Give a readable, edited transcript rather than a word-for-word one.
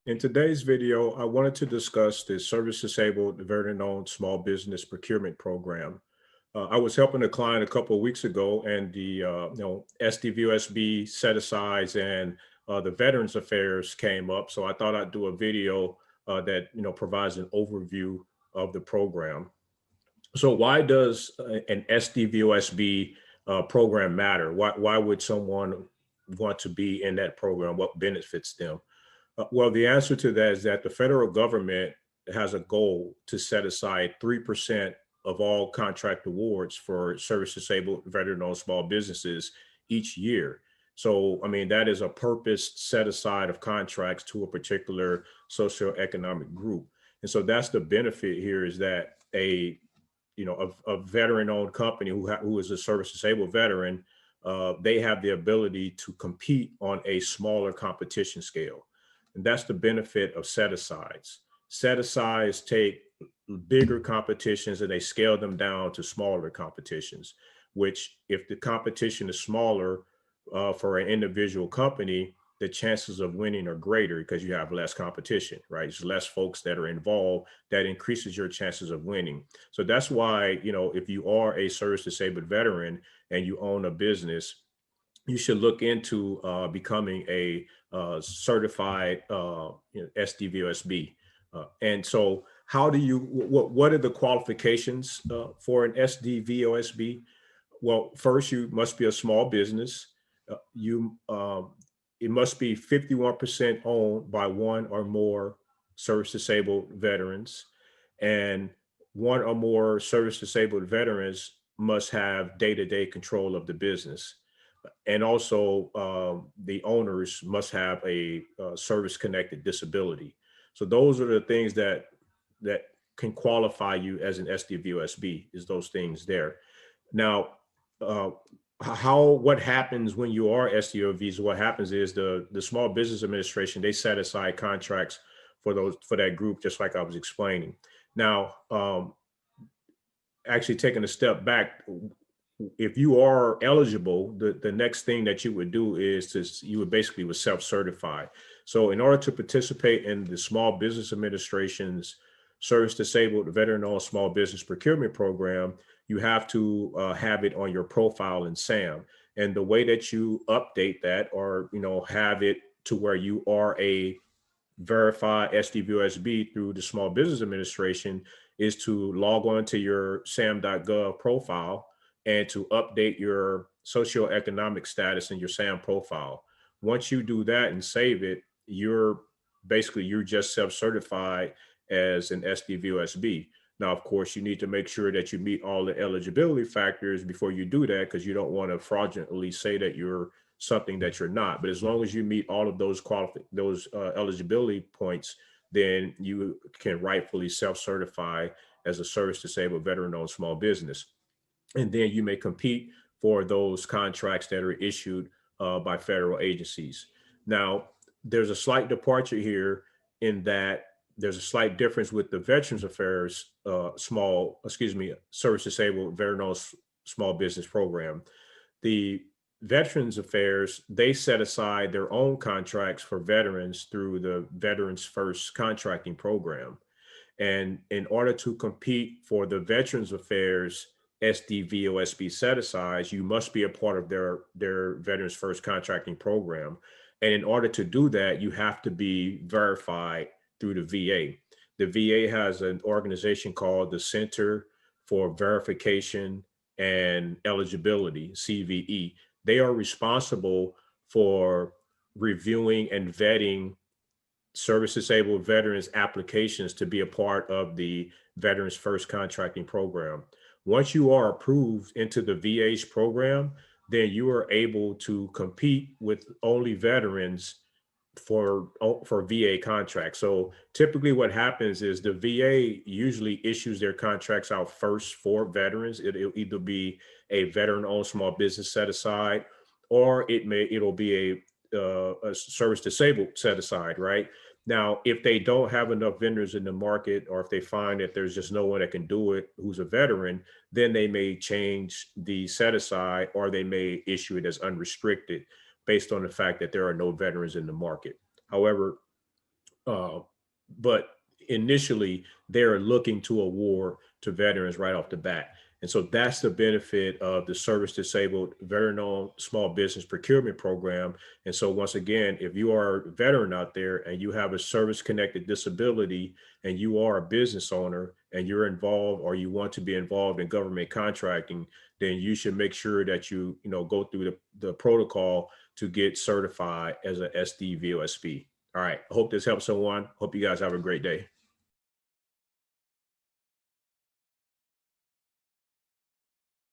In today's video, I wanted to discuss the service disabled veteran-owned small business procurement program. I was helping a client a couple of weeks ago, and the SDVOSB set asides and the Veterans Affairs came up. So I thought I'd do a video that provides an overview of the program. So why does an SDVOSB program matter? Why would someone want to be in that program? What benefits them? Well, the answer to that is that the federal government has a goal to set aside 3% of all contract awards for service disabled veteran owned small businesses each year. So, I mean, that is a purpose set aside of contracts to a particular socioeconomic group. And so that's the benefit here is that a veteran owned company who is a service disabled veteran, they have the ability to compete on a smaller competition scale. And that's the benefit of set asides. Set asides take bigger competitions and they scale them down to smaller competitions, which if the competition is smaller for an individual company, the chances of winning are greater because you have less competition, right? There's less folks that are involved. That increases your chances of winning. So that's why, if you are a service disabled veteran and you own a business, you should look into becoming a certified SDVOSB. And so, what are the qualifications for an SDVOSB? Well, first, you must be a small business. It must be 51% owned by one or more service disabled veterans, and one or more service disabled veterans must have day-to-day control of the business, and also the owners must have a service connected disability. So those are the things that can qualify you as an SDVOSB, is those things there. Now, uh, what happens when you are SDOVs? What happens is the Small Business Administration, they set aside contracts for that group, just like I was explaining. Now, actually taking a step back, if you are eligible, the next thing that you would do is you would basically self-certify. So in order to participate in the Small Business Administration's Service Disabled Veteran-Owned Small Business Procurement Program, you have to have it on your profile in SAM. And the way that you update that, or have it to where you are a verified SDVOSB through the Small Business Administration, is to log on to your sam.gov profile and to update your socioeconomic status in your SAM profile. Once you do that and save it, you're just self-certified as an SDVOSB. Now, of course, you need to make sure that you meet all the eligibility factors before you do that, because you don't want to fraudulently say that you're something that you're not. But as long as you meet all of those eligibility points, then you can rightfully self-certify as a service disabled veteran-owned small business. And then you may compete for those contracts that are issued by federal agencies. Now, there's a slight departure here in that there's a slight difference with the Veterans Affairs service disabled veteran-owned small business program. The Veterans Affairs, they set aside their own contracts for veterans through the Veterans First contracting program. And in order to compete for the Veterans Affairs SDVOSB set asides, you must be a part of their Veterans First contracting program. And in order to do that, you have to be verified through the VA. The VA has an organization called the Center for Verification and Eligibility, CVE. They are responsible for reviewing and vetting service disabled veterans applications to be a part of the Veterans First contracting program. Once you are approved into the VA's program, then you are able to compete with only veterans for VA contracts. So typically what happens is the VA usually issues their contracts out first for veterans. It'll either be a veteran-owned small business set aside, or it'll be a service disabled set aside, right? Now, if they don't have enough vendors in the market, or if they find that there's just no one that can do it who's a veteran, then they may change the set aside, or they may issue it as unrestricted based on the fact that there are no veterans in the market. However, but initially they're looking to award to veterans right off the bat. And so that's the benefit of the service disabled veteran-owned small business procurement program. And so once again, if you are a veteran out there and you have a service connected disability and you are a business owner and you're involved or you want to be involved in government contracting, then you should make sure that you go through the protocol to get certified as a SDVOSB. All right. I hope this helps someone. Hope you guys have a great day.